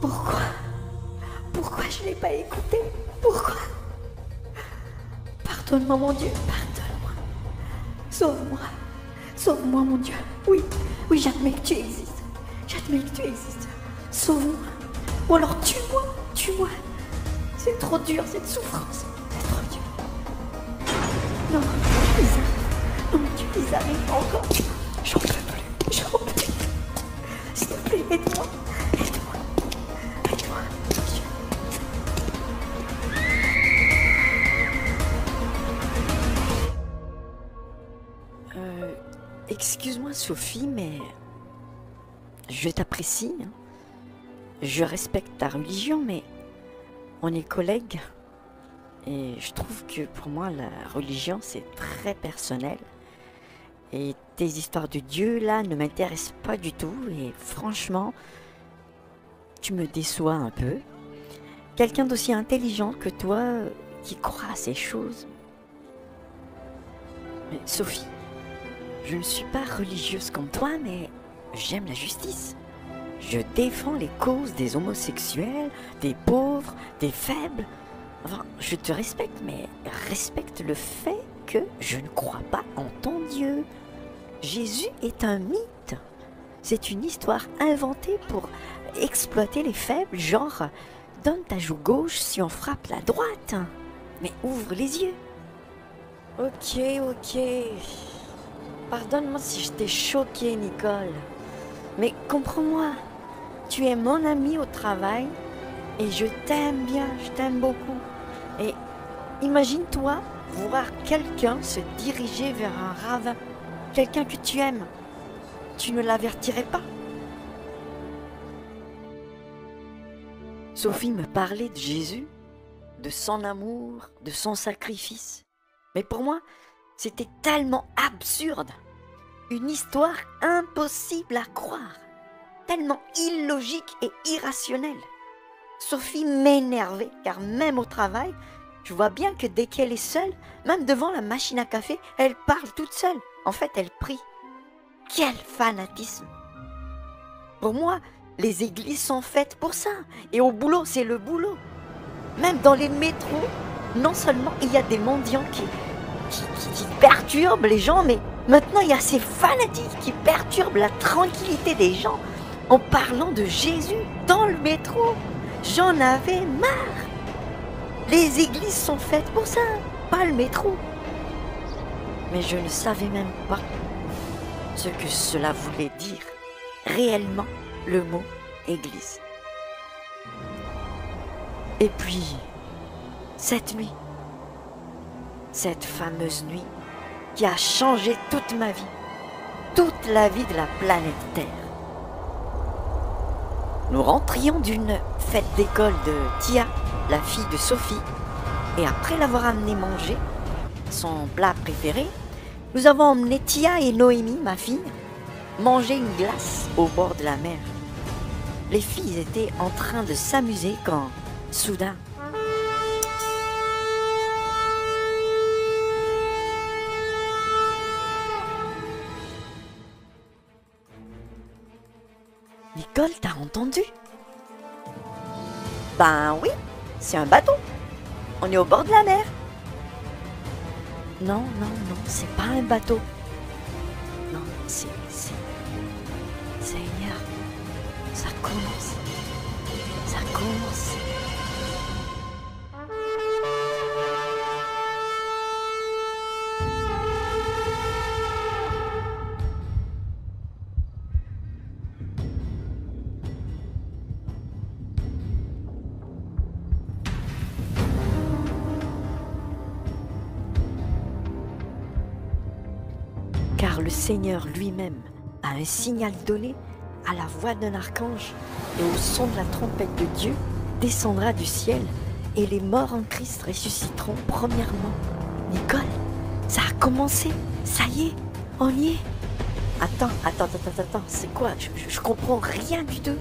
Pourquoi? Pourquoi je ne l'ai pas écouté? Pourquoi? Pardonne-moi, mon Dieu, pardonne-moi. Sauve-moi. Sauve-moi, mon Dieu. Oui, oui, j'admets que tu existes. J'admets que tu existes. Sauve-moi. Ou alors tue-moi. Tue-moi. C'est trop dur, cette souffrance. C'est trop dur. Non, Lisa. Non, mon Dieu, Lisa, arrive encore. J'en peux plus. J'en peux plus. S'il te plaît, aide-moi. Aide-moi. Aide-moi. Dieu. Excuse-moi Sophie, mais je t'apprécie, hein. Je respecte ta religion, mais on est collègues et je trouve que pour moi la religion c'est très personnel et tes histoires de Dieu là ne m'intéressent pas du tout et franchement tu me déçois un peu. Quelqu'un d'aussi intelligent que toi qui croit à ces choses. Mais Sophie, je ne suis pas religieuse comme toi, mais j'aime la justice. Je défends les causes des homosexuels, des pauvres, des faibles. Enfin, je te respecte, mais respecte le fait que je ne crois pas en ton Dieu. Jésus est un mythe. C'est une histoire inventée pour exploiter les faibles, genre donne ta joue gauche si on frappe la droite. Mais ouvre les yeux. Ok. Pardonne-moi si je t'ai choqué, Nicole. Mais comprends-moi, tu es mon amie au travail et je t'aime bien, je t'aime beaucoup. Et imagine-toi voir quelqu'un se diriger vers un ravin, quelqu'un que tu aimes. Tu ne l'avertirais pas? Sophie me parlait de Jésus, de son amour, de son sacrifice. Mais pour moi, c'était tellement absurde, une histoire impossible à croire, tellement illogique et irrationnelle. Sophie m'énervait, car même au travail, je vois bien que dès qu'elle est seule, même devant la machine à café, elle parle toute seule. En fait, elle prie. Quel fanatisme! Pour moi, les églises sont faites pour ça, et au boulot, c'est le boulot. Même dans les métros, non seulement il y a des mendiants qui perturbent les gens, mais maintenant il y a ces fanatiques qui perturbent la tranquillité des gens en parlant de Jésus dans le métro. J'en avais marre. Les églises sont faites pour ça, pas le métro. Mais je ne savais même pas ce que cela voulait dire réellement, le mot église. Et puis, cette nuit, cette fameuse nuit qui a changé toute ma vie, toute la vie de la planète Terre. Nous rentrions d'une fête d'école de Tia, la fille de Sophie, et après l'avoir amenée manger son plat préféré, nous avons emmené Tia et Noémie, ma fille, manger une glace au bord de la mer. Les filles étaient en train de s'amuser quand, soudain, Nicole, t'as entendu? Ben oui, c'est un bateau. On est au bord de la mer. Non, c'est pas un bateau. Non, c'est... Seigneur, ça commence. Ça commence. Car le Seigneur lui-même a un signal donné à la voix d'un archange et au son de la trompette de Dieu descendra du ciel et les morts en Christ ressusciteront premièrement. Nicole, ça a commencé, ça y est, on y est. Attends, c'est quoi? Je comprends rien du tout.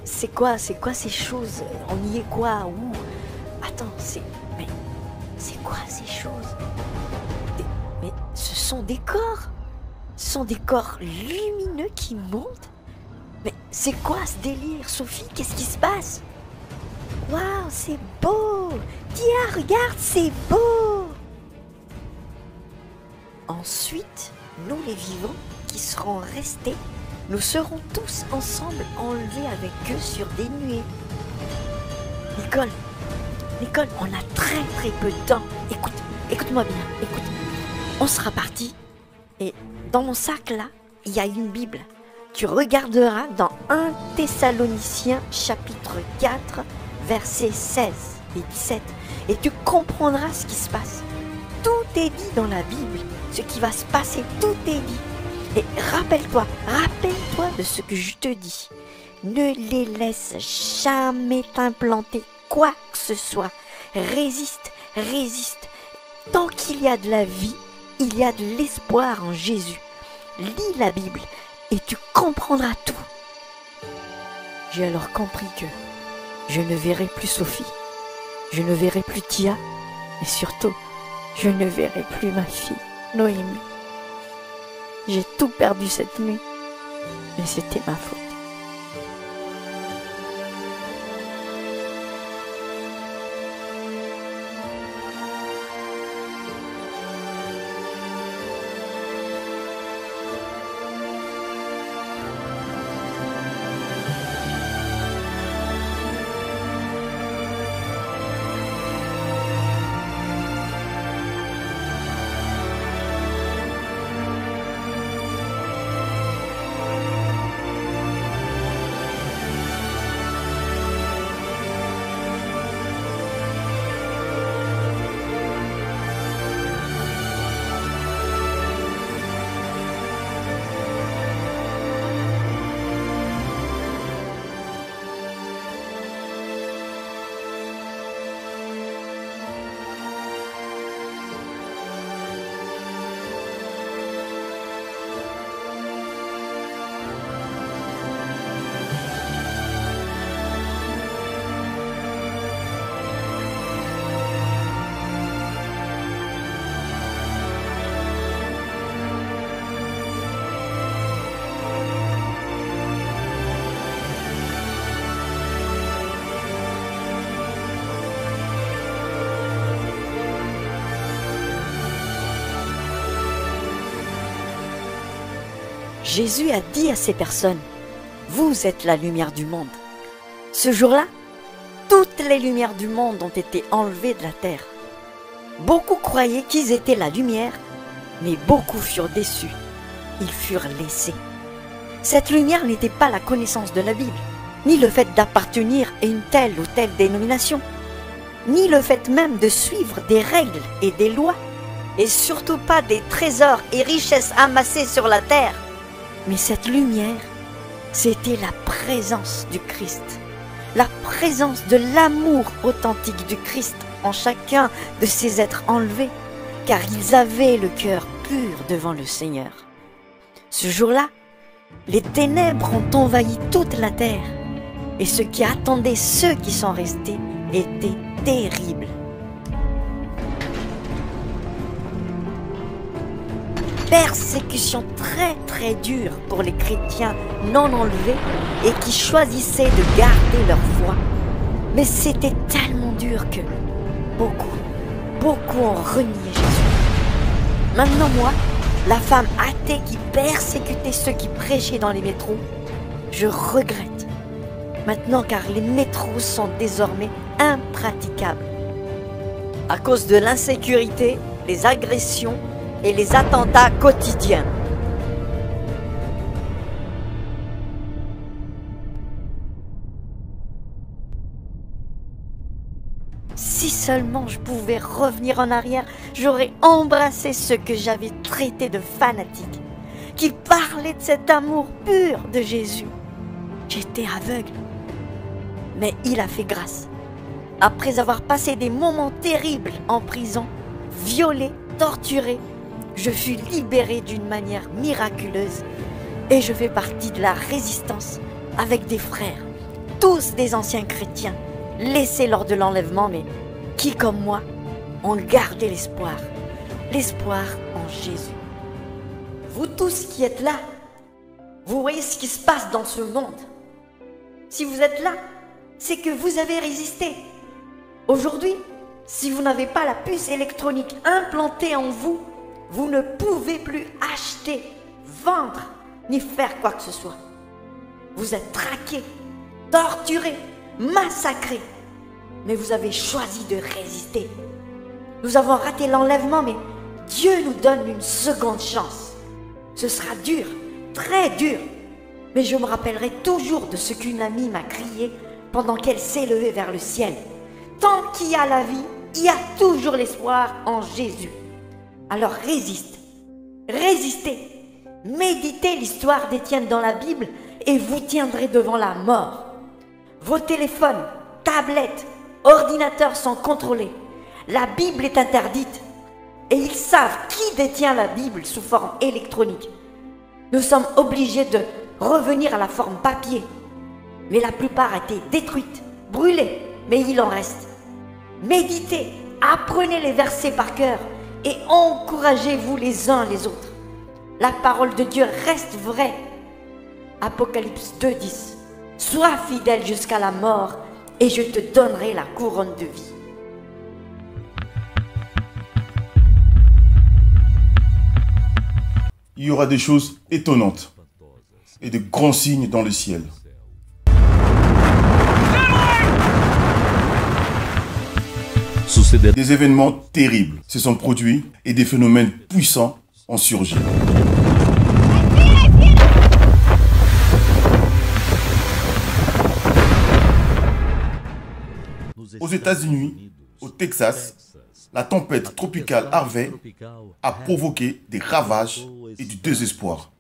C'est quoi ces choses? On y est quoi? Où? Attends, mais c'est quoi ces choses? Mais ce sont des corps. Ce sont des corps lumineux qui montent. Mais c'est quoi ce délire, Sophie? Qu'est-ce qui se passe? Waouh, c'est beau! Tia, regarde, c'est beau! Ensuite, nous les vivants qui serons restés, nous serons tous ensemble enlevés avec eux sur des nuées. Nicole, on a très très peu de temps. Écoute-moi bien, écoute. On sera parti et dans mon sac là, il y a une Bible. Tu regarderas dans 1 Thessaloniciens chapitre 4, versets 16 et 17 et tu comprendras ce qui se passe. Tout est dit dans la Bible, ce qui va se passer, tout est dit. Et rappelle-toi de ce que je te dis. Ne les laisse jamais t'implanter quoi que ce soit. Résiste. Tant qu'il y a de la vie, il y a de l'espoir en Jésus. Lis la Bible et tu comprendras tout. J'ai alors compris que je ne verrai plus Sophie, je ne verrai plus Tia, et surtout, je ne verrai plus ma fille, Noémie. J'ai tout perdu cette nuit, mais c'était ma faute. Jésus a dit à ces personnes, « Vous êtes la lumière du monde. » Ce jour-là, toutes les lumières du monde ont été enlevées de la terre. Beaucoup croyaient qu'ils étaient la lumière, mais beaucoup furent déçus. Ils furent laissés. Cette lumière n'était pas la connaissance de la Bible, ni le fait d'appartenir à une telle ou telle dénomination, ni le fait même de suivre des règles et des lois, et surtout pas des trésors et richesses amassées sur la terre. Mais cette lumière, c'était la présence du Christ, la présence de l'amour authentique du Christ en chacun de ces êtres enlevés, car ils avaient le cœur pur devant le Seigneur. Ce jour-là, les ténèbres ont envahi toute la terre, et ce qui attendait ceux qui sont restés était terrible. Persécution très dure pour les chrétiens non enlevés et qui choisissaient de garder leur foi. Mais c'était tellement dur que beaucoup ont renié Jésus. Maintenant moi, la femme athée qui persécutait ceux qui prêchaient dans les métros, je regrette. Maintenant car les métros sont désormais impraticables. À cause de l'insécurité, les agressions et les attentats quotidiens. Si seulement je pouvais revenir en arrière, j'aurais embrassé ceux que j'avais traités de fanatiques, qui parlaient de cet amour pur de Jésus. J'étais aveugle, mais il a fait grâce. Après avoir passé des moments terribles en prison, violé, torturé, je fus libéré d'une manière miraculeuse et je fais partie de la résistance avec des frères, tous des anciens chrétiens, laissés lors de l'enlèvement, mais qui, comme moi, ont gardé l'espoir en Jésus. Vous tous qui êtes là, vous voyez ce qui se passe dans ce monde. Si vous êtes là, c'est que vous avez résisté. Aujourd'hui, si vous n'avez pas la puce électronique implantée en vous, vous ne pouvez plus acheter, vendre, ni faire quoi que ce soit. Vous êtes traqués, torturés, massacrés. Mais vous avez choisi de résister. Nous avons raté l'enlèvement, mais Dieu nous donne une seconde chance. Ce sera dur, très dur. Mais je me rappellerai toujours de ce qu'une amie m'a crié pendant qu'elle s'élevait vers le ciel. Tant qu'il y a la vie, il y a toujours l'espoir en Jésus. Alors résiste, résistez, méditez l'histoire d'Étienne dans la Bible et vous tiendrez devant la mort. Vos téléphones, tablettes, ordinateurs sont contrôlés. La Bible est interdite et ils savent qui détient la Bible sous forme électronique. Nous sommes obligés de revenir à la forme papier, mais la plupart a été détruite, brûlée, mais il en reste. Méditez, apprenez les versets par cœur et encouragez-vous les uns les autres. La parole de Dieu reste vraie. Apocalypse 2:10. Sois fidèle jusqu'à la mort et je te donnerai la couronne de vie. Il y aura des choses étonnantes et de grands signes dans le ciel. Des événements terribles se sont produits et des phénomènes puissants ont surgi. Aux États-Unis, au Texas, la tempête tropicale Harvey a provoqué des ravages et du désespoir.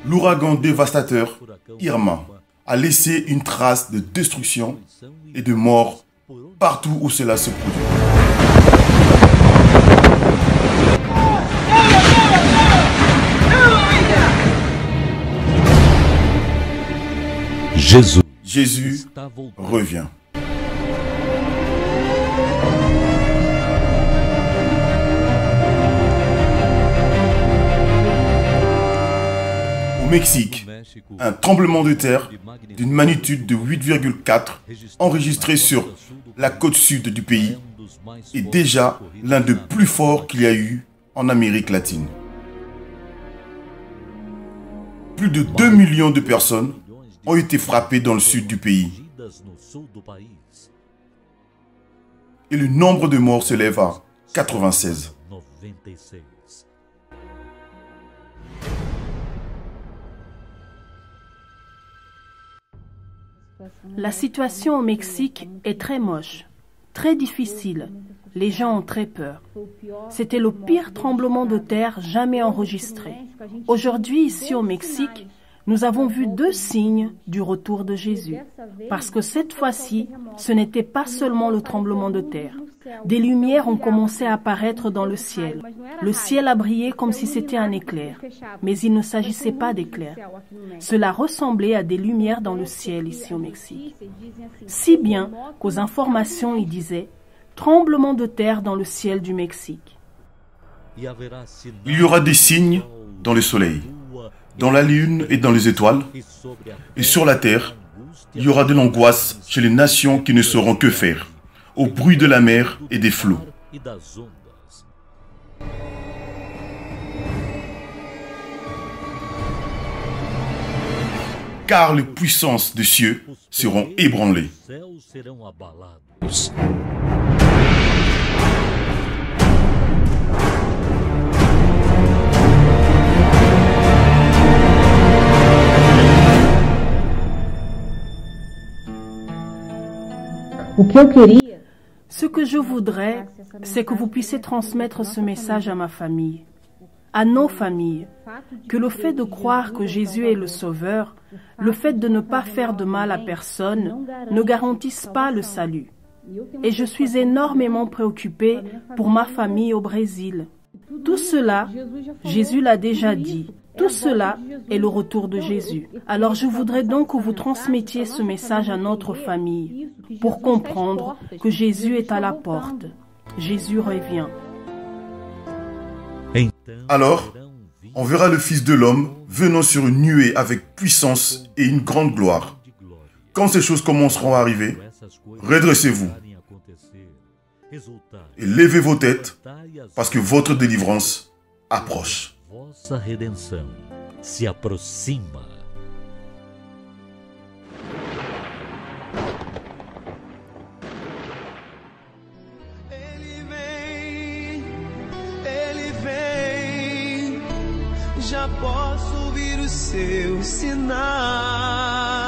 L'ouragan dévastateur Irma a laissé une trace de destruction et de mort partout où cela se produit. Jésus revient. Au Mexique, un tremblement de terre d'une magnitude de 8,4 enregistré sur la côte sud du pays est déjà l'un des plus forts qu'il y a eu en Amérique latine. Plus de 2 millions de personnes ont été frappées dans le sud du pays. Et le nombre de morts s'élève à 96. La situation au Mexique est très moche, très difficile. Les gens ont très peur. C'était le pire tremblement de terre jamais enregistré. Aujourd'hui, ici au Mexique, nous avons vu 2 signes du retour de Jésus. Parce que cette fois-ci, ce n'était pas seulement le tremblement de terre. Des lumières ont commencé à apparaître dans le ciel. Le ciel a brillé comme si c'était un éclair. Mais il ne s'agissait pas d'éclairs. Cela ressemblait à des lumières dans le ciel ici au Mexique. Si bien qu'aux informations, il disait « tremblement de terre dans le ciel du Mexique ». Il y aura des signes dans le soleil, dans la lune et dans les étoiles. Et sur la terre, il y aura de l'angoisse chez les nations qui ne sauront que faire, au bruit de la mer et des flots. Car les puissances des cieux seront ébranlées. Ce que je voudrais, c'est que vous puissiez transmettre ce message à ma famille, à nos familles, que le fait de croire que Jésus est le Sauveur, le fait de ne pas faire de mal à personne, ne garantissent pas le salut. Et je suis énormément préoccupée pour ma famille au Brésil. Tout cela, Jésus l'a déjà dit. Tout cela est le retour de Jésus. Alors je voudrais donc que vous transmettiez ce message à notre famille pour comprendre que Jésus est à la porte. Jésus revient. Alors, on verra le Fils de l'homme venant sur une nuée avec puissance et une grande gloire. Quand ces choses commenceront à arriver, redressez-vous et levez vos têtes parce que votre délivrance approche. Vossa redenção se aproxima. Ele vem, já posso ouvir os seus sinais.